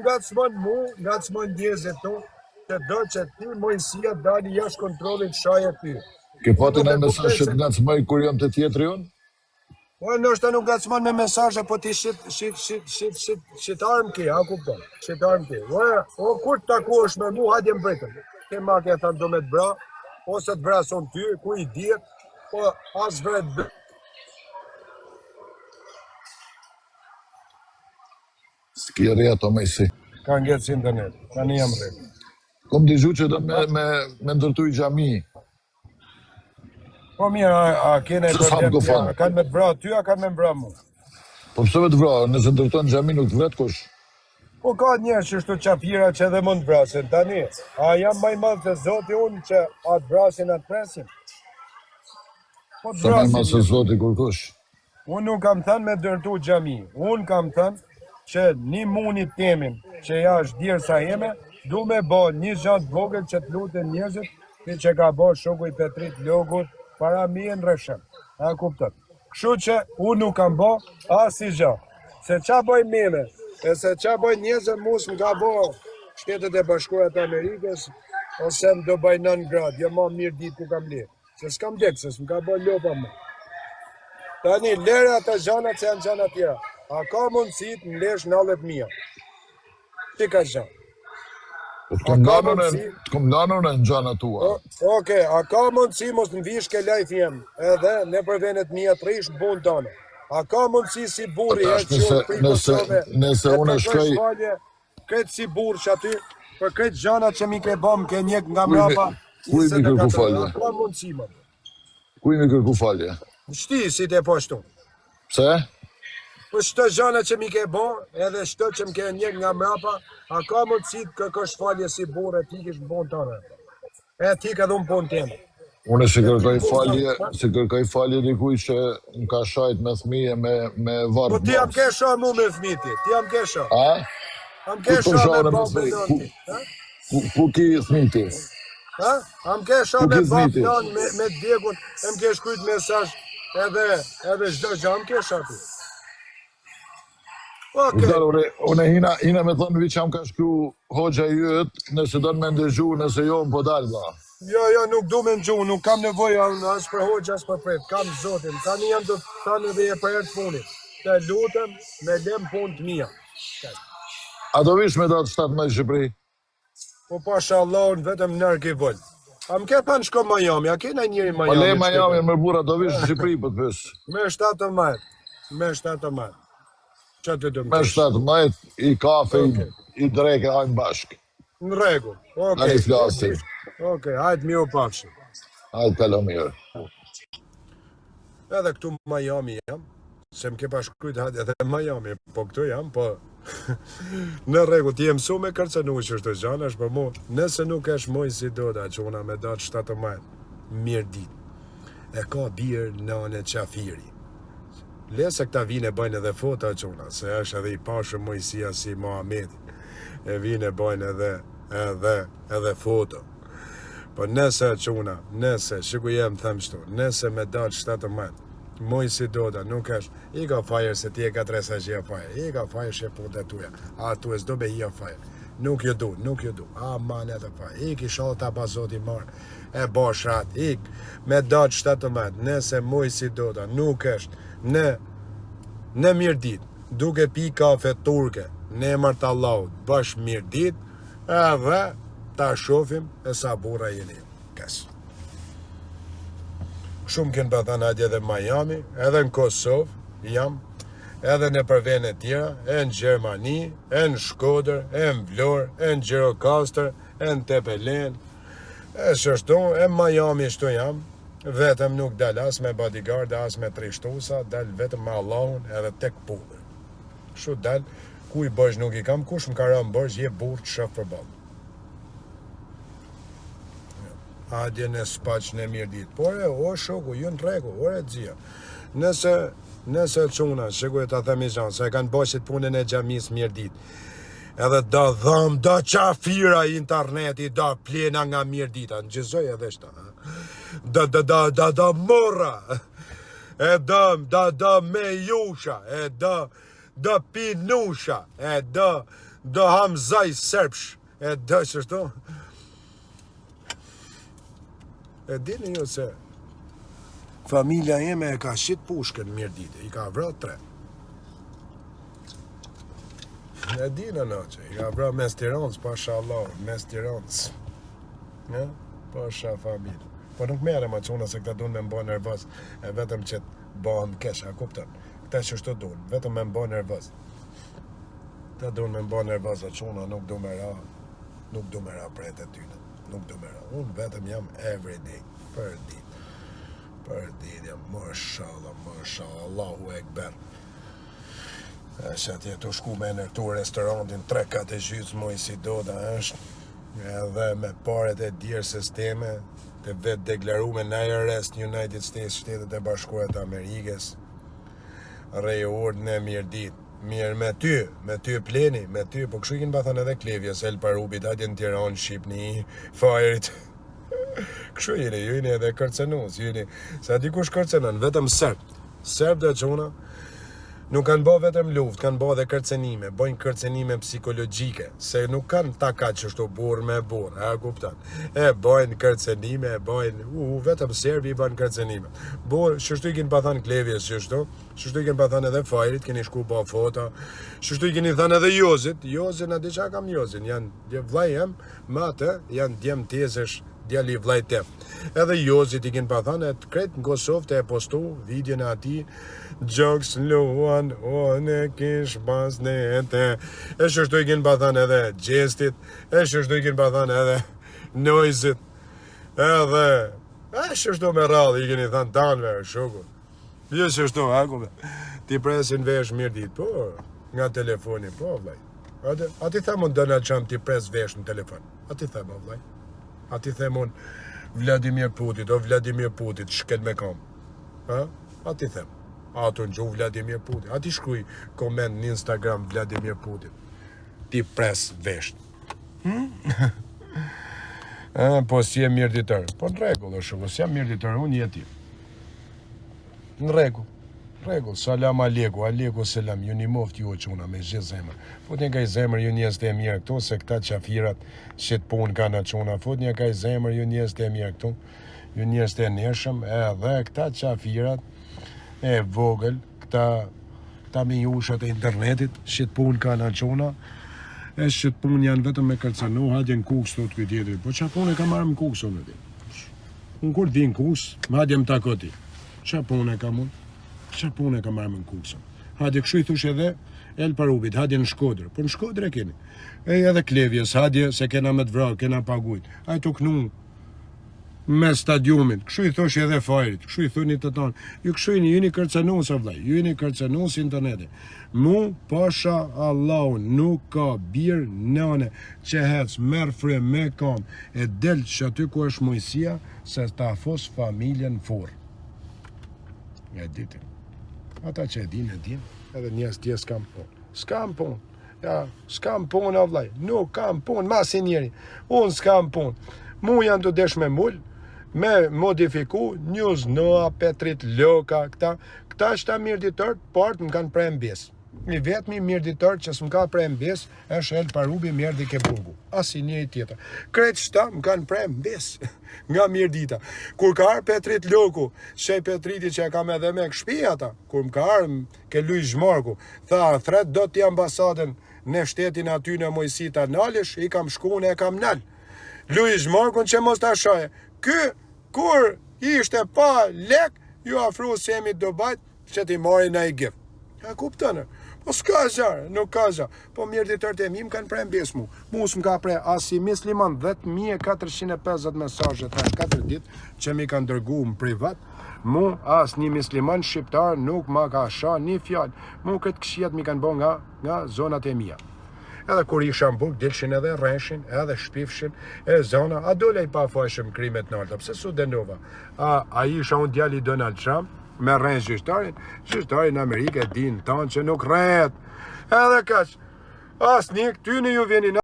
ngacmon mu, ngacmon njerëzit tu, që do që ti mojësia dali jashtë kontrollit shaje ty. Ke pati në mesazh që të ngacmoj kur jam të tjetri unë? Po ndoshta nuk ngacmon me mesazhe, po ti shitarm ke, a kupton? Shitarm ke. O kur të takohesh me mu, hajde mbretëm. Ke makja thënë do me të bra, ose të vrason ty, ku i diet, po as vret. S'ki rri ato me si. Ka ngecë internet, tani jam rri. Kom dizhu që do me ndërtu i xhami. Po mirë, a kene problem, kanë me të vra ty, a kanë me mbra mu? Po pse me të vra, nëse ndërton xhami nuk të vret kush? Po ka njerëz që shtu qafira që edhe mund të vrasin, tani, a jam maj madh të zoti unë që atë vrasin atë presin? Po të vrasin. Sa maj madh se zoti kur kush? Unë nuk kam thënë me ndërtu xhami, unë kam thënë që një munit temin që ja është dirësa jeme, du me bo një gjatë vogël që të lutën njerëzit, që ka bo shoku i Petrit Logut, para mi e në rëshëm, a kuptët. Kështu që unë nuk kam bo asi gjë, se qa boj mene, e se qa boj njerëzën mus më ka bo Shtetet e Bashkuara të Amerikës, ose më do baj 9 gradë, jo ma mirë ditë ku kam le, se s'kam dekë, se s'm ka bo lopa më. Tani, lere ata gjanat që janë gjanat tjera, a ka mundësit në lesh 90.000. Ti ka gjanë. Të kom nanën e në gjana tua. Oke, a ka mundësi mos në vish ke lajf jem, edhe ne për venet mija të rish në bunë tonë. A ka mundësi si buri e që nëse unë shkoj... Këtë si burë që aty, për këtë gjana që mi ke bom, ke njek nga mrapa... Kuj mi kërku falje? A ka mundësi më? Kuj mi kërku falje? Shti si te poshtu. Pse? Për shtë gjana që mi ke bo, edhe shtë që mi ke njek nga mrapa, a ka mundësi të kërkosh falje si burë e ti kish në punë tënë. E ti ka dhu në punë temë. Unë si kërkoj falje dikuj që më ka shajt me thmije me varë. Po ti jam ke shaj mu me thmiti, ti jam ke shaj. A? Am ke shaj me babë nënti. Ku ki thmiti? Ha? Am ke shaj me babë nënti, me djegun, e më ke shkujt mesazh edhe shdo gjë, am ke shaj ti. Unë hina me thonë vi që am ka shkru hoxha i jëtë, nëse do në me ndëgju, nëse jo më po dalë da. Jo, nuk du me ndëgju, nuk kam nevojë as për hoxha, as për pret, kam zotin, tani jam të tani dhe e për e të funit, të lutëm me lem punë të mija. A do vish me datë 17 Shqipëri? Po pasha Allah, unë vetëm nërë ki vëllë. A më ke pa në shko Miami, a kena njëri Miami? Po le Miami, më bura, do vish në Shqipëri për të pës. Me 17. Me 17, i kafe, i dreke, hajnë bashkë. Në regu, A një flasin. Hajtë mi u pafshë. Hajtë kalo mirë. Edhe këtu Miami jam, se më ke pa shkrujt hajtë edhe Miami, po këtu jam, po... Në regu, ti e mësu me kërcenu që është të gjana, është për mu, nëse nuk është moj si do da që una me datë 17, mirë dit, e ka birë në anë qafiri. Lese këta vine bëjnë edhe fota që una, se është edhe i pashë mojësia si Mohamedi, e vine bëjnë edhe foto. Po nëse që una, nëse, shiku jem thëmë shtu, nëse me datë 17, moj si do da, nuk është, i ka fajrë se ti e ka tresa që i fajrë, i ka fajrë që e punë të tuja, a tu e s'do be i fajrë, nuk ju du, a manet e fajrë, i ki shalë ta bazoti marë, e bashrat, i me datë 17, nëse moj si do da, nuk është, në mirë dit, duke pi kafe turke, në emër të Allahut, bësh mirë dit, edhe ta shofim e sa bura jeni, kësë. Shumë kënë për thënë adje edhe Miami, edhe në Kosovë, jam, edhe në përvene tjera, e në Gjermani, e në Shkodër, e në Vlorë, e në Gjirokastër, e në Tepelen, e shështu, e Miami shtu jam, vetëm nuk dal as me bodyguard, as me trishtusa, dal vetëm me Allahun edhe tek pullë. Shtu dal, ku i bësh nuk i kam, kush më ka rëmë bësh, je burë të shëfë për balë. Adje në spaq në mirë ditë. Por e, o shoku, ju në regu, o e dzia. Nëse quna, shku e ta themi gjanë, se e kanë bëshit punën e gjamis mirë ditë. Edhe da dhëm, da qafira interneti, da plena nga mirë dita. Në gjizoj edhe shta. Da morra. E da me jusha. E da pinusha. E do hamzaj serbsh, e do qështu. E dini ju se familja jeme e ka shit pushkën mirë dite, i ka vra 3. E dina në që, i ka vra mes Tiranës, pasha Allah, mes Tiranës. Ja? Pasha familje. Po nuk mere ma quna se këta dun me mba nervës, e vetëm që të bëhen kesh, a kuptën. Këta që shto dun, vetëm me mba nervës. Këta dun me mba nervës, a quna nuk du me ra pret e tyne. Nuk du me ra. Unë vetëm jam every day, për dit jam, mashallah, Allahu ekber. Që atje të shku me nërtu restorantin 3-4 e gjysë moj si do da është, edhe me paret e djerë sisteme, të vetë deklarume në IRS, United States, Shtetet e Bashkuara të Amerikës, rejë ordën e mirë dit. Mirë me ty pleni, me ty, po kështu i kënë bathën edhe Klevjes, El Parubit, atje në Tiranë, Shqipni, Fajrit. Kështu jeni, ju jeni edhe kërcenus, sa dikush kërcenon, vetëm Serb dhe quna, nuk kanë bë vetëm luft, kanë bë edhe kërcenime, bojnë kërcenime psikologjike, se nuk kanë ta qështu burr me burr, a kupton? E bojnë kërcenime, vetëm Serbi i bën kërcenime. Shështu i keni pa thënë Klevjes, shështu i keni pa thënë edhe Fajrit, keni shku pa foto, shështu i keni thënë edhe Jozit, na di qa kam Jozin, janë vllai jem, me atë, janë djem tezësh, djali vllai tem. Edhe Jozit i keni pa thënë, krejt në Kosovë të e postu videon e ati, Gjoks luan, në kish pas nete. E shështu i keni pa thënë edhe Gjestit, e shështu i keni pa thënë edhe Noizit, edhe, e shështu me radhë i keni thënë tanve, shukur. Jo shështu, ti presin vesh mirë dit, po, nga telefoni, po, vlaj. Ati themon Donald Trump ti pres vesh në telefon, ati themon, vlaj. Ati themon Vladimir Putin, o Vladimir Putin, shkel me kam. Ati them. Ato në gjuh Vladimir Putin. Ati shkruj koment në Instagram Vladimir Putin. Ti pres vesh. Po si e mirë ditër. Po në regull, shumë, si e mirë ditër, unë jeti. Në regull. Salam aleku, selam, ju një moft ju o quna me gjithë zemër. Fut një ka i zemër ju njës të e mirë këtu, se këta qafirat që të punë ka në quna. Fut një ka i zemër ju njës të e mirë këtu, ju njës të e neshëm, edhe këta qafirat e vogël, këta me jushat e internetit, që të punë ka në quna, e që të punë janë vetëm me kërcanu, hadje në kuks të të këtë jetëri. Po qa punë e ka marrë më kuks, unë ti. Unë kur di në kuks, më hadje më takoti. Qa punë e ka mund? Qa punë e ka marrë më në kuksën. Hadje këshu i thush edhe El Parubit, hadje në Shkodrë. Po në Shkodrë e keni. Edhe Klevjes, hadje se kena me të vrarë, kena pagujt. A i të kënu me stadiumin. Këshu i thush edhe Fajrit, këshu i thuni të tanë. Ju këshu ju një kërcenus, avlaj. Ju një kërcenus internetit. Mu, pasha Allahun, nuk ka birë nane që hec, merë fre me kam, e del që aty ku është mojësia, se ta fos familjen forë. E ditin. Ata që e din, edhe njës tje s'kam punë. S'kam punë, avlaj. Nuk kam punë, masi njeri. Unë s'kam punë. Mu janë të desh me mull, me modifiku, njës noa, petrit, loka, këta që ta mirë ditër, partë më kanë prej mbes. I vetëmi mirë ditër që s'më ka prej mbes, është El Parubi mirë dhe ke burgu. Asi njëri tjetër. Kretë qëta më kanë prej mbes. Nga mirë dita. Kur ka arë Petrit Loku, shej Petriti që e kam edhe me këshpia ta, kur më ka arë ke Luiz Marku, tha, thret do t'i ambasadën në shtetin aty në Mojësita nalish, i kam shku në e kam nal. Luiz Markun që mos t'a shoje. Kur ishte pa lek, ju afru semi do bajt, që ti mori në i gif. Ja kuptënë. Po s'ka zjarë, nuk ka zjarë. Po mirë ditër të mi më kanë prej mbes mu. Mu s'm ka prej asi misliman 10.450 mesazhe të 4 ditë që mi kanë dërgu më privat. Mu as një misliman shqiptar nuk ma ka sha një fjallë. Mu këtë këshjet mi kanë bo nga zonat e mija. Edhe kur isha në Burg, dilshin edhe rreshin, edhe shpifshin, e zona, a dole i pa fashëm krimet në alta, pse su denova. A isha unë djali Donald Trump, me rrenë gjyshtarin në Amerikë e din tanë që nuk rrehet. Edhe kaq, as një këty në ju vjeni